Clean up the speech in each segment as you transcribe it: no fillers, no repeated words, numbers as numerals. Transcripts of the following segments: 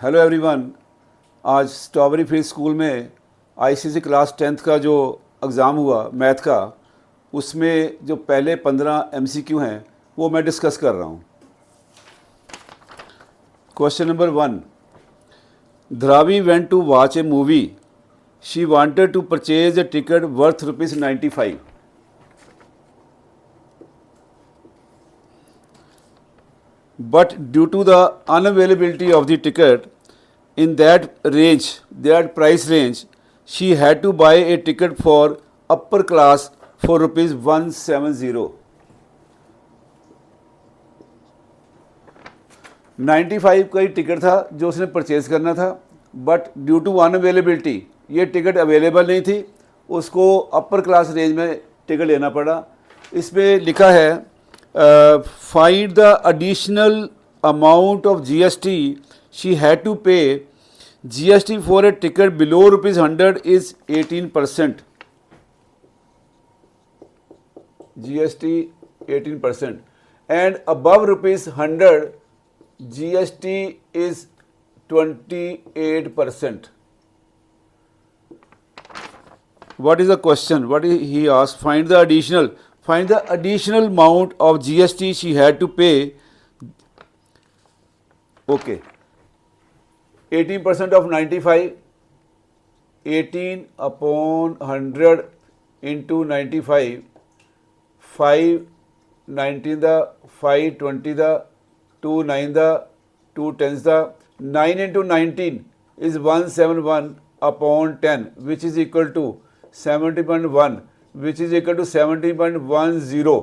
Hello everyone. आज strawberry free school में ICSE class 10th का जो एग्ज़ाम हुआ मैथ का, उसमें जो पहले 15 एमसीक्यू हैं वो मैं डिस्कस कर रहा हूँ। Question number 1, Dhravi went to watch a movie. She wanted to purchase a ticket worth ₹95. But due to the unavailability of the ticket in that price range, she had to buy a ticket for upper class for ₹170. 95 का ही ticket था जो उसने purchase करना था, but due to unavailability ये ticket available नहीं थी, उसको अपर क्लास रेंज में टिकट लेना पड़ा। इसमें लिखा है find the additional amount of GST she had to pay. GST for a ticket below ₹100 is 18%। GST 18% and above ₹100 GST is 28%. What is the question? What is he asked? Find the additional amount of GST she had to pay. Okay. 18% of 95. 18 upon 100 into 95. 5 19 the 5 20 the 2 9 the 2 10s the 9 into 19 is 171 upon 10 which is equal to 70.1 which is equal to 70.10।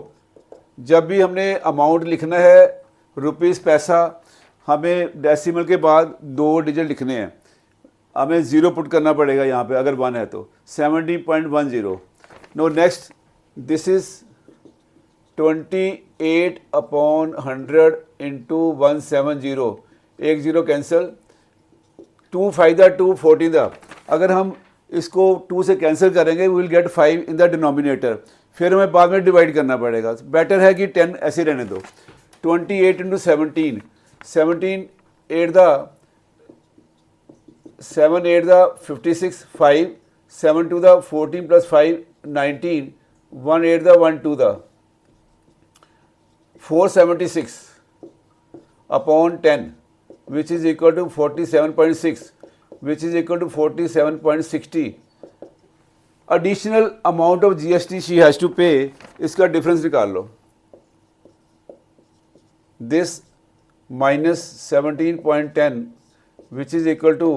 जब भी हमने amount लिखना है rupees पैसा, हमें decimal के बाद 2 digit लिखने हैं, हमें 0 पुट करना पड़ेगा यहाँ पे अगर 1 है तो 70.10। No next, this is 28 upon 100 into 170, एक जीरो कैंसिल, 2 5 2 14। अगर हम इसको 2 से कैंसिल करेंगे we will get 5 in the denominator, फिर हमें बाद में डिवाइड करना पड़ेगा। बेटर है कि 10 ऐसे रहने दो। 28 into 17, 17 8 the 7 8 the 56 5 7 2 the 14 plus 5 19 1 8 the 1 2 the 476 upon 10 which is equal to 47.6 which is equal to 47.60। additional amount of GST she has to pay, इसका डिफरेंस निकाल लो। this minus 17.10 which is equal to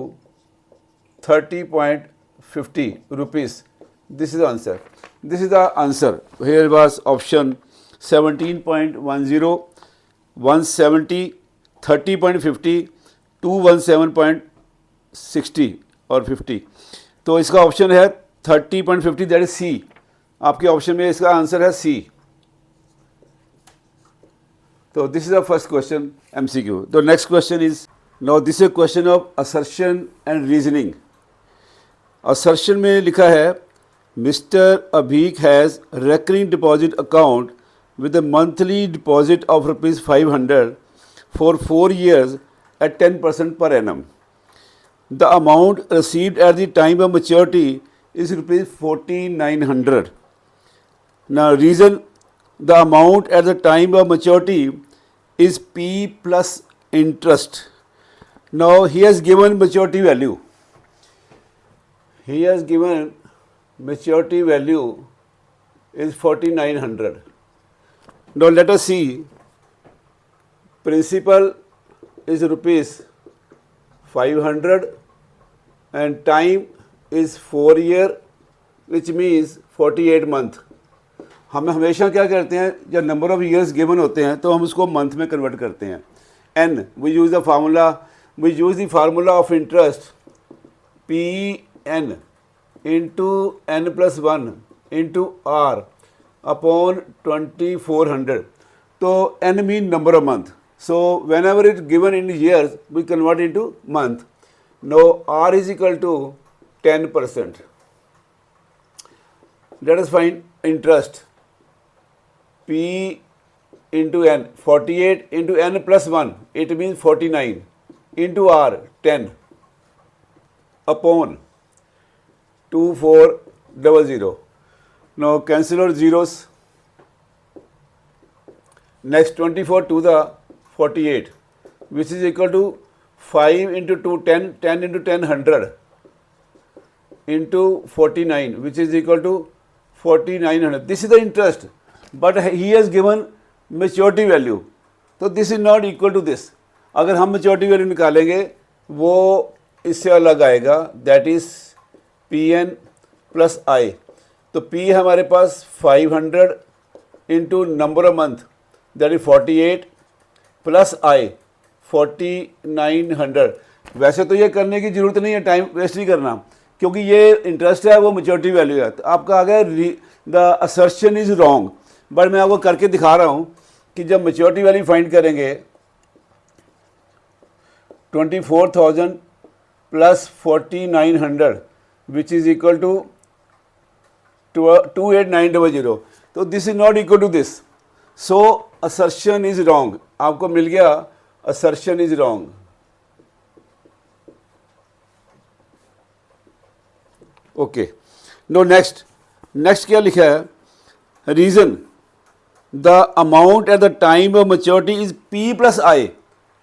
30.50 rupees, this is the answer. This is the answer. Here was option 17.10, 170, 30.50, 217.60 और 50। तो इसका option है 30.50, that is सी। आपके option में इसका answer है सी। तो this is the first question MCQ. The next question is, now this is question of assertion and reasoning. Assertion में लिखा है mister Abhik has recurring deposit account with a monthly deposit of ₹500 for 4 years at 10% per annum. The amount received at the time of maturity is ₹4,900. Now reason the amount at the time of maturity is P plus interest. Now he has given maturity value. He has given maturity value is 4,900. Now let us see, principal is ₹500 and time is 4 year which means 48 month। हम हमेशा क्या करते हैं, जब number of years given होते हैं तो हम उसको मंथ में कन्वर्ट करते हैं। n we use the formula of interest P(n) into n plus 1 into r upon 2400। तो n mean number of month, so whenever it's given in years we convert into month। Now r is equal to 10%. Let us find interest P into n, 48 into n plus 1, it means 49 into r 10 upon 2400. Now cancel our zeros. Next 24 to the 48, which is equal to 5 into 2 10, 10 into 10 100 into 49, which is equal to 4900. This is the interest, but he has given maturity value, तो this is not equal to this. अगर हम maturity value निकालेंगे वो इससे अलग आएगा, that is PN plus I. तो P हमारे पास 500 into number of month, that is 48 plus I 4900. वैसे तो ये करने की ज़रूरत नहीं है, टाइम वेस्ट नहीं करना, क्योंकि ये इंटरेस्ट है, वो मैच्योरिटी वैल्यू है. तो आपका आ गया the assertion is wrong. But मैं आपको करके दिखा रहा हूँ कि जब मैच्योरिटी वैल्यू फाइंड करेंगे 24,000 plus 4,900 which is equal to 28,900, तो this is not equal to this. So assertion is wrong. आपको मिल गया assertion is wrong. Okay, no next क्या लिखा है? Reason the amount at the time of maturity is P plus i,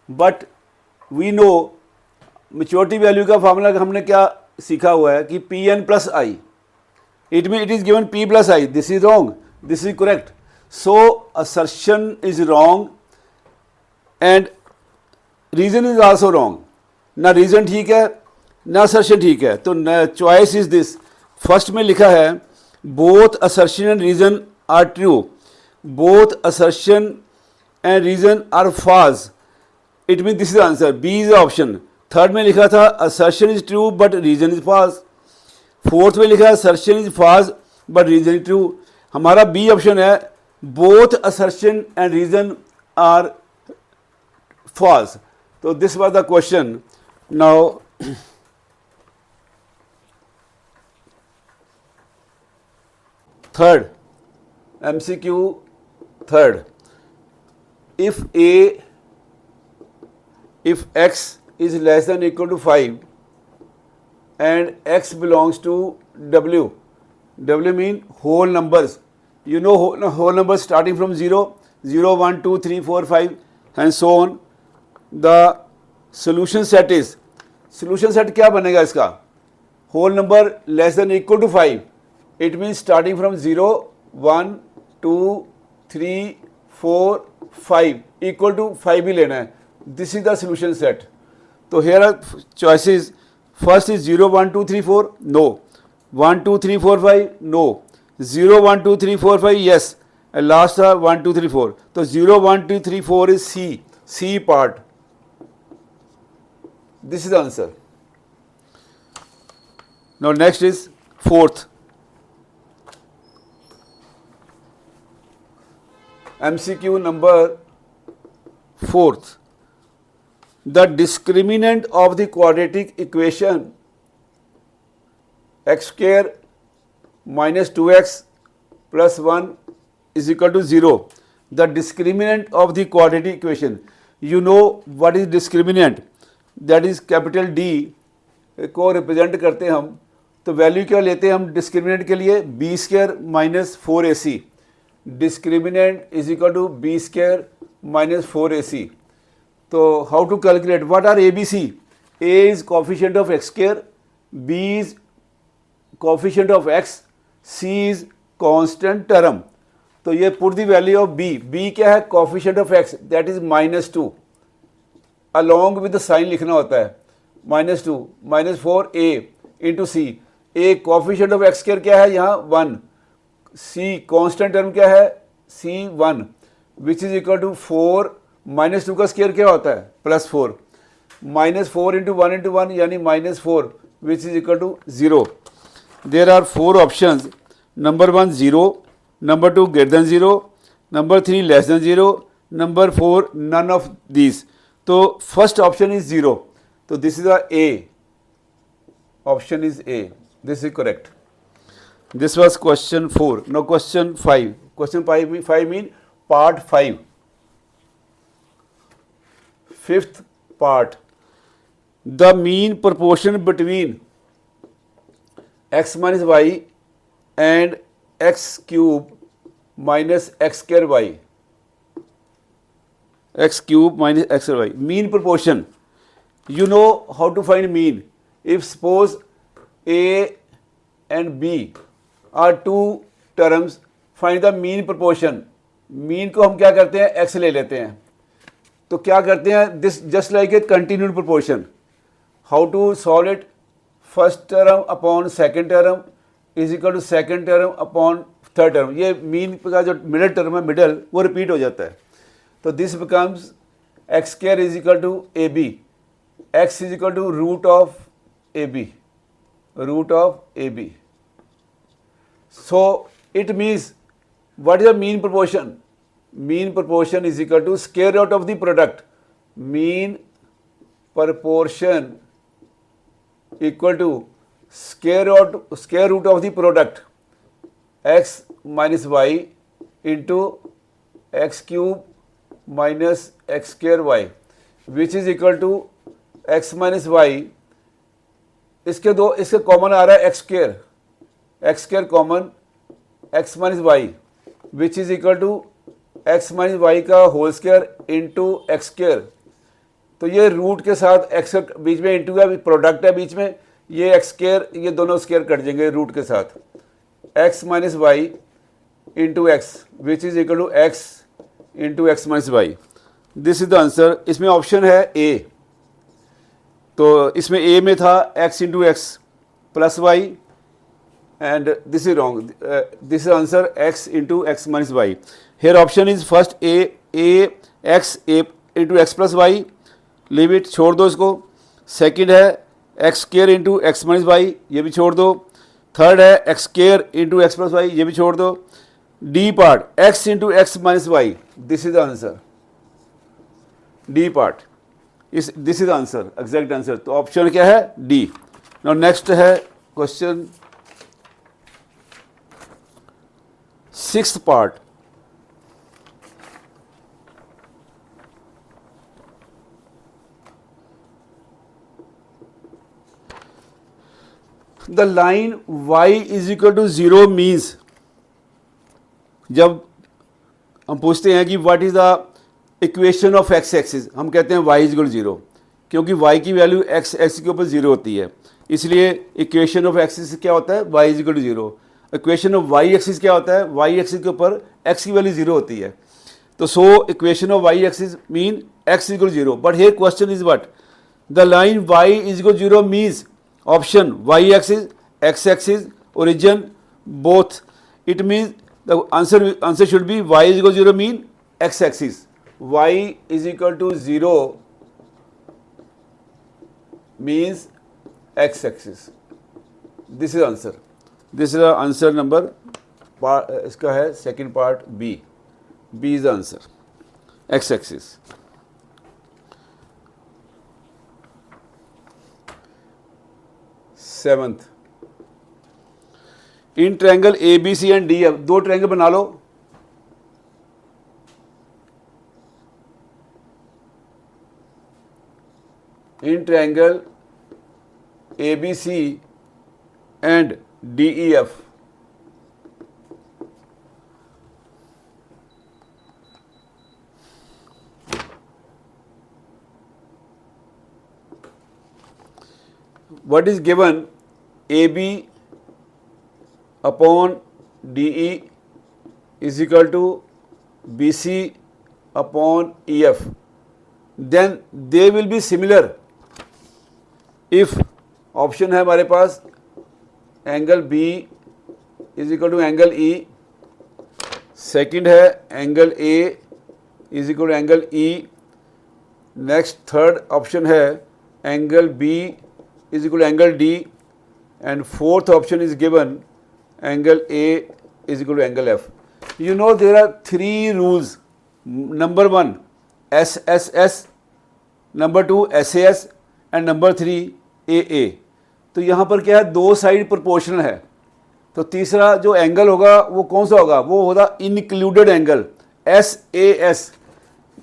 but we know maturity value का formula हमने क्या सीखा हुआ है कि PN plus i. It mean it is given P plus I. This is wrong, this is correct. So assertion is wrong and reason is also wrong. ना reason ठीक है ना असर्शन ठीक है. तो चॉइस इज दिस. फर्स्ट में लिखा है both assertion and reason are true, both assertion and reason are false. It mean this is answer. B is option. Third में लिखा था assertion is true but reason is false. Fourth में लिखा है assertion is false but reason is true. हमारा B option है both assertion and reason are false. तो this was the question. Now third MCQ third, if x is less than or equal to 5 and x belongs to W mean whole numbers. You know whole numbers starting from 0, 0, 1, 2, 3, 4, 5 and so on. The solution set is, solution set क्या बनेगा इसका? whole number less than or equal to 5. It means starting from 0, 1, 2, 3, 4, 5 equal to 5 ही लेना है. This is the solution set. तो here are choices. First is 0, 1, 2, 3, 4, no. 1, 2, 3, 4, 5, no. 0, 1, 2, 3, 4, 5, yes. And last are 1, 2, 3, 4. So 0, 1, 2, 3, 4 is C part. This is the answer. Now next is fourth. MCQ number fourth. The discriminant of the quadratic equation x square minus 2x plus 1 is equal to 0. The discriminant of the quadratic equation. You know what is discriminant? That is capital D को represent करते हैं हम. तो value क्या लेते हैं हम discriminant के लिए? B square minus 4AC. discriminant is equal to b square minus 4ac. So how to calculate? What are ABC? A is coefficient of x square, B is coefficient of x, C is constant term. तो ये put the value of B. B क्या है? coefficient of x, that is -2. Along with the sign लिखना होता है. -2 -4a into C. A coefficient of x square क्या है यहाँ? 1. C कांस्टेंट टर्म क्या है? C1 which is equal to 4 -2 का स्क्वायर क्या होता है? +4. -4 into 1 into 1 यानी -4 which is equal to 0. There are 4 options. Number 1 0, number 2 greater than 0, number 3 less than 0, number 4 none of these. तो फर्स्ट ऑप्शन इज 0. तो this is the A. Option is A. This is correct. This was question 4. Now question 5. Question 5 mean part 5. Fifth part. The mean proportion between x minus y and x cube minus x square y, x cube minus x square y, mean proportion. You know how to find mean. If suppose A and B are two terms, find the mean proportion. Mean को हम क्या करते हैं, x ले लेते हैं. तो क्या करते हैं, this just like a continued proportion. How to solve it? First term upon second term is equal to second term upon third term. ये mean का जो middle term है, middle वो repeat हो जाता है. तो this becomes x square is equal to AB. x is equal to root of AB, root of AB. So it means what is the mean proportion? Mean proportion is equal to square root of the product. Mean proportion equal to square root of the product x minus y into x cube minus x square y, which is equal to x minus Y, इसके common आ रहा है X square common x minus Y, which is equal to X minus Y का whole square into X square. तो ये root के साथ x बीच में इंटू का प्रोडक्ट है बीच में, ये एक्स स्क्र ये दोनों स्क्वायर कट जाएंगे रूट के साथ, x minus y into x which is equal to x into x minus y. This is the answer. इसमें ऑप्शन है ए. तो इसमें ए में था x into x plus y and this is wrong. This is answer x into x minus y. Here option is first A x a into x plus y, leave it, छोड़ दो इसको. Second है x square into x minus Y, ये भी छोड़ दो. Third है x square into x plus y, ये भी छोड़ दो. D part x into x minus y, this is the answer. D part this is answer, exact answer. तो ऑप्शन क्या है, डी. नाउ नेक्स्ट है question 6th part. The line y is equal to 0 means, जब हम पूछते हैं कि what is the equation of x axis, हम कहते हैं y इज इक्वल टू 0, क्योंकि y की वैल्यू x एक्सिस के ऊपर 0 होती है, इसलिए इक्वेशन ऑफ एक्सिस क्या होता है, y is equal to 0. Equation of y axis क्या होता है, y एक्सिस के ऊपर x की वैल्यू 0 होती है. तो so equation of y axis mean x is equal to 0. But here question is what, the line y is equal to 0 means option y axis, x axis, origin both. It means the answer should be y is equal to 0 mean x axis. y is equal to 0 means x axis. This is answer. This is the answer number. इसका है second part B. B is the answer. X axis. Seventh. In triangle ABC and D, अब दो triangle बना लो. In triangle ABC and DEF, what is given, AB upon DE is equal to BC upon EF, then they will be similar if option है हमारे पास angle B is equal to angle E, second है angle A is equal to angle E, next third option है angle B is equal to angle D, and fourth option is given angle A is equal to angle F. You know there are 3 rules. Number 1 SSS, number 2 SAS and number 3 AA. तो यहाँ पर क्या है, दो side proportional है, तो तीसरा जो एंगल होगा वो कौन सा होगा, वो होगा इंक्लूडेड एंगल SAS.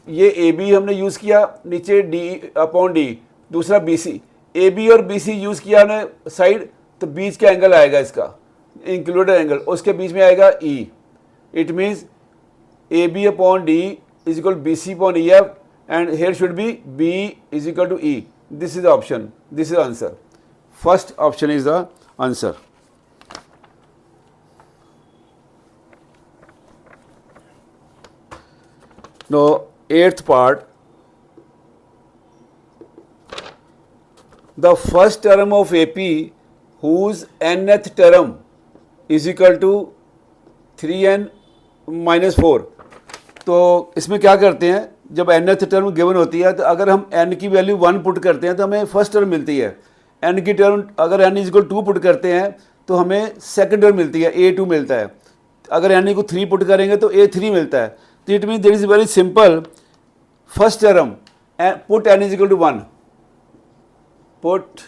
ये AB हमने यूज़ किया, नीचे D अपॉन D, दूसरा BC. ए बी और बी सी यूज़ किया हमने साइड, तो बीच का एंगल आएगा इसका इंक्लूडेड एंगल, उसके बीच में आएगा E. It means A B upon D is equal B C upon E F, and here should be B is equal to E. This is the option, this is answer. First option is the answer. Now, eighth part. The first term of AP whose nth term is equal to 3n minus 4. तो इसमें क्या करते हैं, जब nth term given होती है तो अगर हम n की वैल्यू 1 पुट करते हैं तो हमें फर्स्ट टर्म मिलती है. n की टर्म अगर n इज इक्वल 2 पुट करते हैं तो हमें सेकंड टर्म मिलती है, a2 मिलता है. अगर n को 3 पुट करेंगे तो a3 मिलता है. तो it mean there is very simple. First term put n is equal to 1, put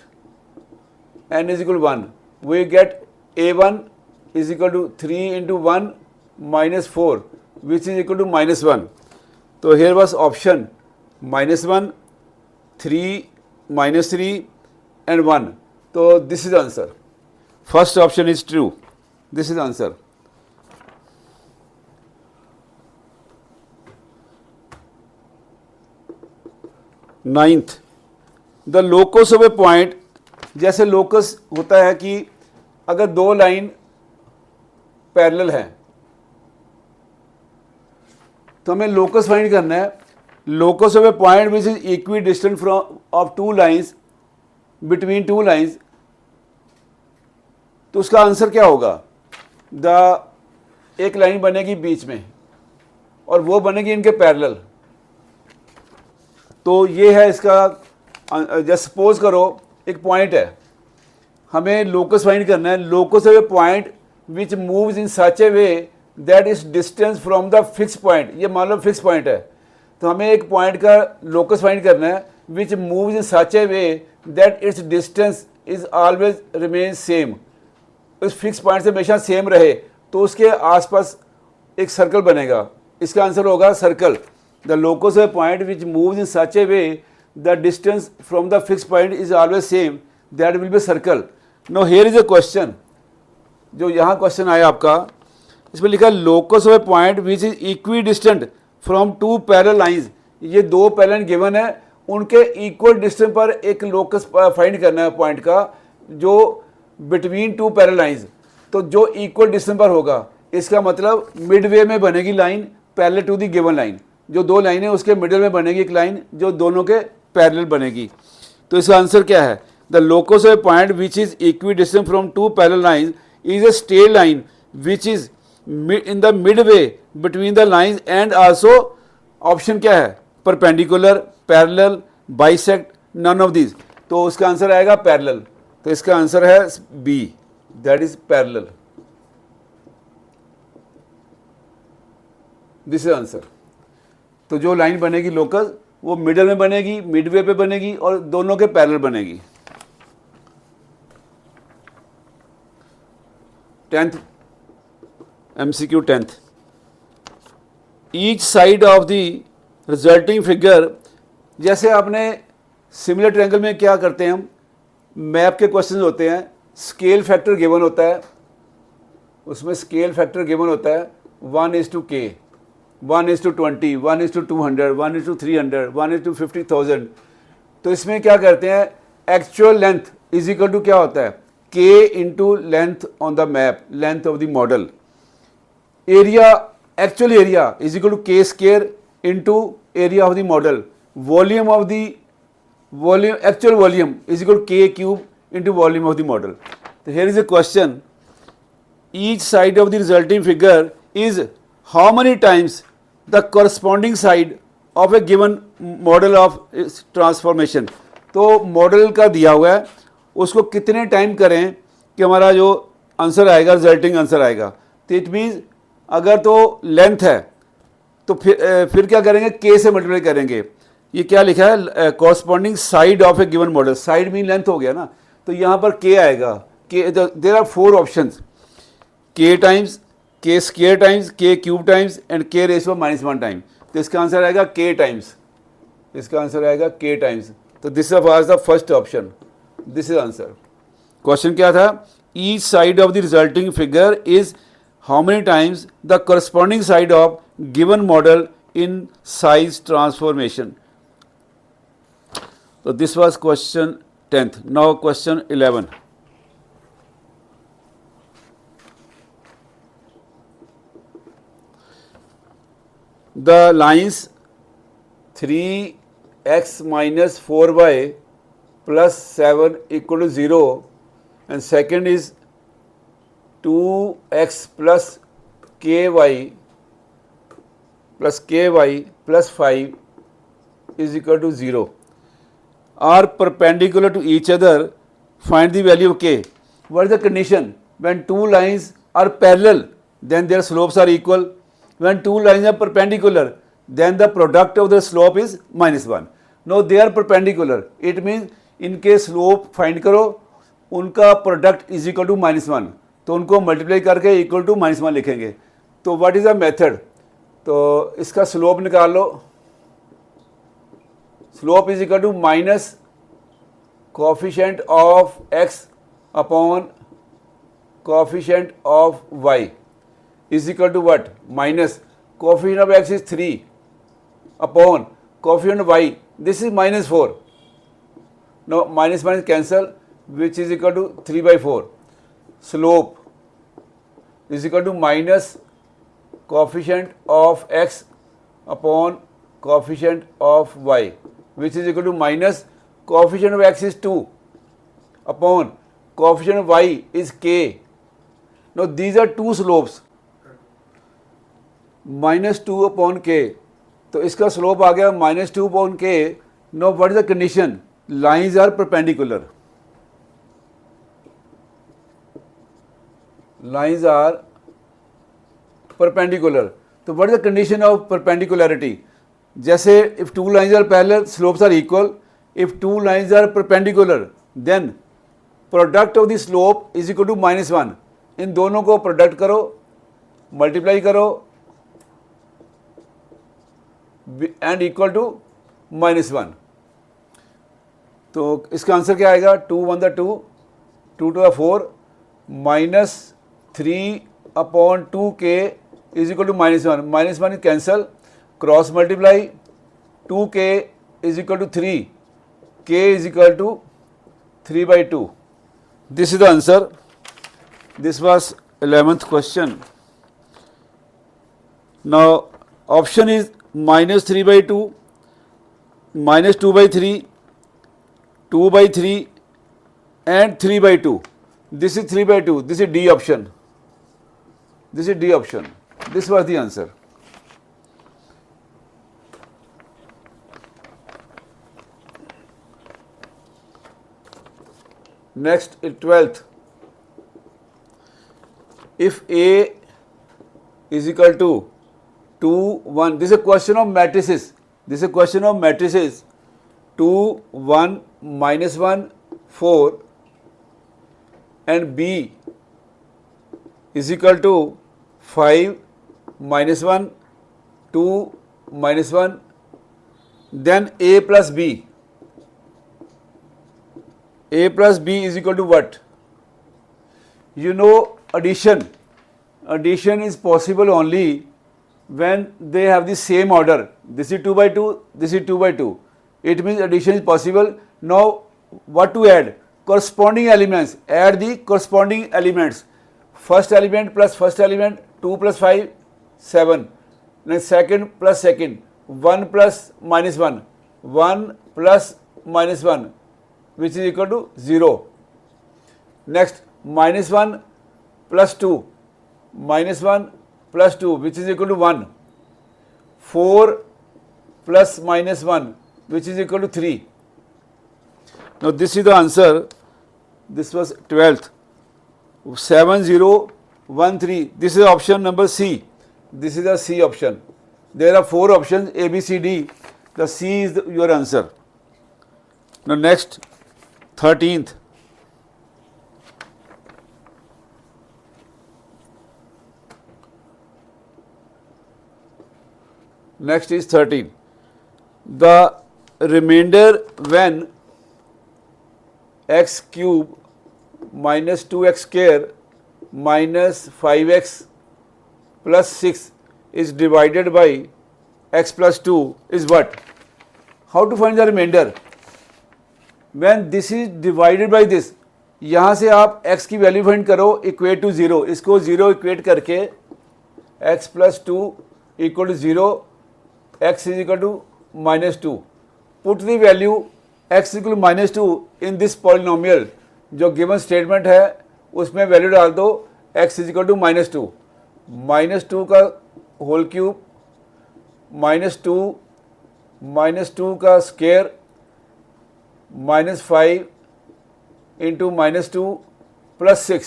n is equal to 1, we get a1 is equal to 3 into 1 minus 4, which is equal to minus 1. So here was option minus 1, 3, minus 3 and 1. So this is the answer. First option is true. This is the answer. Ninth, the locus of a point. जैसे locus होता है कि अगर दो line parallel है तो हमें locus find करना है. Locus of a point which is equi distant from of two lines, between two lines. तो उसका आंसर क्या होगा? एक लाइन बनेगी बीच में और वो बनेगी इनके पैरेलल. तो ये है इसका. जस्ट सपोज करो एक पॉइंट है, हमें लोकस फाइंड करना है. Locus of a point which moves in such A way that is distance from the fix point. ये मान लो फिक्स पॉइंट है, तो हमें एक पॉइंट का लोकस फाइंड करना है विच moves in such A way that it's distance is always remain same. उस फिक्स पॉइंट से हमेशा सेम रहे तो उसके आसपास एक सर्कल बनेगा. इसका आंसर होगा circle. The locus of a point which moves in such A way the distance from the fixed point is always same, that will be circle. Now here is a question. जो यहाँ question आया आपका, इसमें लिखा locus of a point which is equidistant from two parallel lines. ये दो parallel given है, उनके इक्वल डिस्टेंस पर एक लोकस फाइंड करना है पॉइंट का जो बिटवीन टू पैरेलल लाइंस. तो जो इक्वल डिस्टेंस पर होगा, इसका मतलब मिडवे में बनेगी line parallel to the given line. जो दो लाइन है उसके मिडल में बनेगी एक लाइन जो दोनों के पैरेलल बनेगी. तो इसका आंसर क्या है? The locus of a point which is equidistant from two parallel lines is a straight line which is in the mid way between the lines and also. Option क्या है? Perpendicular, parallel, bisect, none of these. तो उसका answer आएगा parallel. तो इसका answer है B, that is parallel. This is answer. तो जो लाइन बनेगी लोकस वो मिडल में बनेगी, मिडवे पे बनेगी और दोनों के पैरेलल बनेगी. 10th MCQ 10th. Each side of the resulting figure. जैसे आपने सिमिलर ट्रायंगल में क्या करते हैं, हम मैप के क्वेश्चन होते हैं, स्केल फैक्टर गिवन होता है, उसमें स्केल फैक्टर गिवन होता है 1:k, 1:20, 1:200, 1:300, 1:50,000. तो इसमें क्या करते हैं, actual length is equal to क्या होता है? k into length on the map, length of the model. Area, actual area is equal to k square into area of the model. Volume of the volume, actual volume is equal to k cube into volume of the model. तो here is a question. Each side of the resulting figure is how many times the corresponding side of a given model of transformation. तो model का दिया हुआ है, उसको कितने time करें कि हमारा जो आंसर आएगा, रिजल्टिंग आंसर आएगा. तो इट मीन्स अगर तो लेंथ है तो फिर क्या करेंगे, के से मल्टीप्लाई करेंगे. ये क्या लिखा है? Corresponding side of A given model. Side mean length हो गया ना, तो यहाँ पर के आएगा. के, देयर आर 4 ऑप्शंस, के टाइम्स, के स्क्वायर टाइम्स, के क्यूब टाइम्स एंड के रेशो -1 टाइम. तो इसका आंसर आएगा के टाइम्स. इसका आंसर आएगा के टाइम्स. तो this was the first option. This is answer. Question क्या था? Each side of the resulting figure is how many times the corresponding side of given model in size transformation. So this was question 10th. Now question 11. The lines 3x minus 4y plus 7 equal to 0, and second is 2x plus ky plus 5 is equal to 0 are perpendicular to each other. Find the value of k. What is the condition? When two lines are parallel, then their slopes are equal. When two lines are perpendicular, then the product of the slope is -1. Now they are perpendicular. It means इनके slope find करो, उनका product is equal to -1. तो उनको multiply करके equal to -1 लिखेंगे. तो what is the method? तो इसका slope निकाल लो. Slope is equal to minus coefficient of x upon coefficient of y is equal to what? Minus coefficient of x is 3 upon coefficient of y. This is -4. Now minus minus cancel, which is equal to 3 by 4. Slope is equal to minus coefficient of x upon coefficient of y, which is equal to minus coefficient of x is 2 upon coefficient of y is k. Now these are two slopes, -2 upon k. तो इसका slope आ गया -2 upon k. Now what is the condition? Lines are perpendicular. Lines are perpendicular. So what is the condition of perpendicularity? जैसे if two lines are parallel, slopes are equal. If two lines are perpendicular, then product of the slope is equal to -1. इन दोनों को product करो, multiply करो and equal to -1. तो इसका answer क्या आएगा? 2 1 2, 2 2 4, -3 upon 2k is equal to -1. -1 is cancel, cross multiply, 2k is equal to 3, k is equal to 3 by 2. This is the answer. This was 11th question. Now option is -3 by 2, -2 by 3, 2 by 3 and 3 by 2. This is 3 by 2. This is D option. This is D option. This was the answer. Next is 12th. If A is equal to 2 1, this is a question of matrices. This is a question of matrices. 2 1 -1 4 and B is equal to 5 -1 2 -1, then A plus B. A plus B is equal to what? You know addition. Addition is possible only when they have the same order. This is 2 by 2, this is 2 by 2. It means addition is possible. Now what to add? Corresponding elements. Add the corresponding elements. First element plus first element, 2 plus 5, 7. Then second plus second, 1 plus -1, 1 plus -1, which is equal to 0. Next, -1 plus 2, -1 plus 2, which is equal to 1. 4 plus -1, which is equal to 3. Now this is the answer. This was 12th. 7 0 1 3. This is option number C. This is the C option. There are 4 options A, B, C, D. The C is your answer. Now next, 13th. Next is 13. The remainder when x cube minus 2x square minus 5x plus 6 is divided by x plus 2 is what? How to find the remainder? When this is divided by this, यहाँ से आप x की value find करो equate to 0, इसको 0 equate करके x plus 2 equal to 0, x is equal to minus 2, put the value x equal to minus 2 in this polynomial, जो given statement है उसमें वैल्यू डाल दो x is equal to minus 2 का whole cube minus two का square minus 5 into minus 2 plus 6,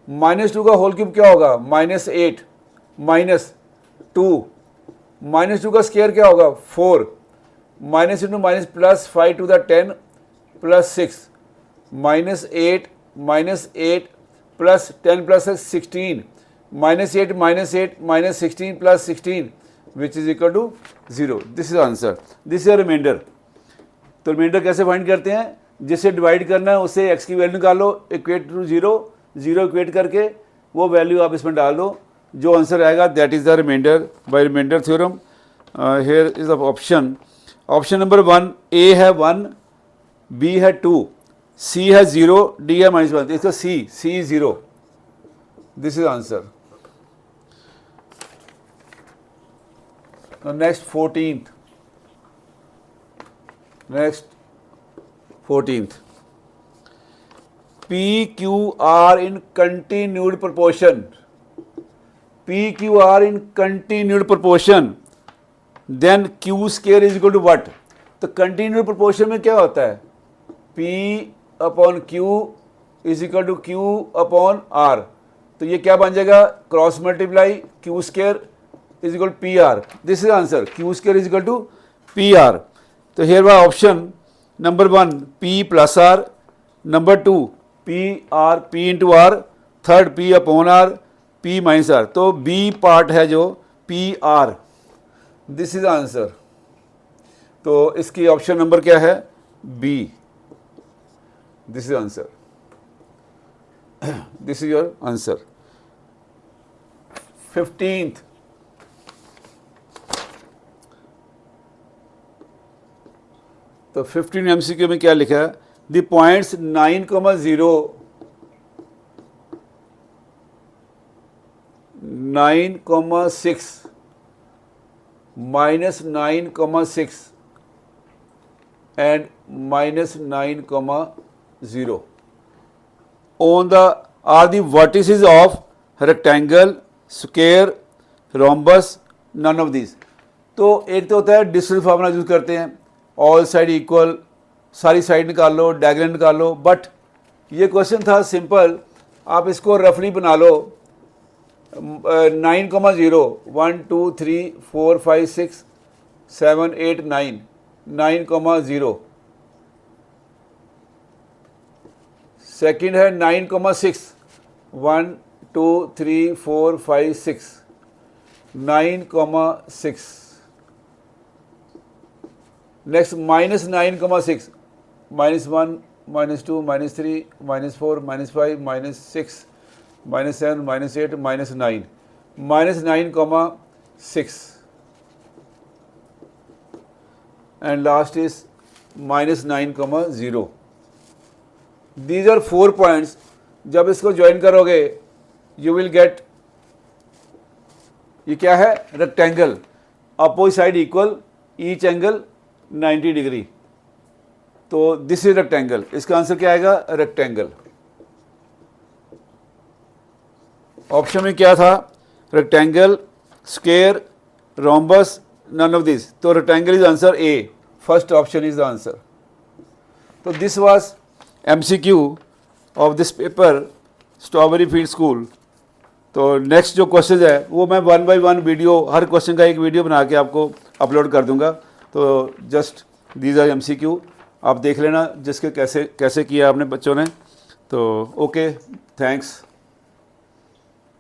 minus 2 का whole cube क्या होगा माइनस 8 माइनस 2, माइनस 2 का स्क्वायर क्या होगा 4, minus into minus plus 5 to the 10 plus 6, minus 8 plus 10 plus 16, minus 8 minus 16 plus 16 which is equal to 0. This is answer. This is remainder. तो remainder कैसे find करते हैं, जिससे डिवाइड करना है उसे x की वैल्यू निकालो इक्वेट टू 0 इक्वेट करके वो वैल्यू आप इसमें डाल दो, जो आंसर आएगा that is the remainder by remainder theorem. Here is the option. Option number 1, A है 1, बी है 2, सी है 0, डी है -1. इसका C is 0. This is answer. Next 14th. P Q R in continued proportion. P Q R in continued proportion. Then Q square is equal to what? तो continued proportion में क्या होता है, P upon Q is equal to Q upon R. तो ये क्या बन जाएगा, cross multiply Q square is equal P R. This is answer. Q square is equal to P R. तो here by option number 1 P plus R, number 2 P R, P into R, third P upon R, P minus R. तो B part है जो P R. This is answer. तो इसकी option number क्या है, B. This is answer. This is your answer. 15th. तो 15 MCQ में क्या लिखा है, the points 9,0, 9,6 minus 9,6 and minus 9,0 on the are the vertices of rectangle, square, rhombus, none of these. तो एक तो होता है डिस्टेंस फार्मूला यूज करते हैं, ऑल साइड इक्वल, सारी साइड निकाल लो, डायग्राम निकाल लो. बट ये क्वेश्चन था सिंपल, आप इसको रफली बना लो. 9,0 1 2 3 4 5 6 7 8 9 9,0. सेकेंड है 9,6 1 2 3 4 5 6 9,6. Next minus 9,6 -1 -2 -3 -4 -5 -6 -7 -8 -9 -9,6 and last is -9,0. These are 4 points. जब इसको ज्वाइन करोगे यू विल गेट, ये क्या है, rectangle, opposite side equal, each angle 90 degree. तो दिस इज रेक्टेंगल. इसका आंसर क्या आएगा, रेक्टेंगल. ऑप्शन में क्या था, rectangle, square, rhombus, none of this. तो rectangle is answer A. First option is the answer. तो this was MCQ of this paper strawberry field school. तो नेक्स्ट जो क्वेश्चन है वो मैं 1 by 1 वीडियो, हर क्वेश्चन का एक वीडियो बना के आपको अपलोड कर दूंगा. तो जस्ट दीज आर MCQ, आप देख लेना जिसके कैसे कैसे किया आपने बच्चों ने. तो ओके, थैंक्स.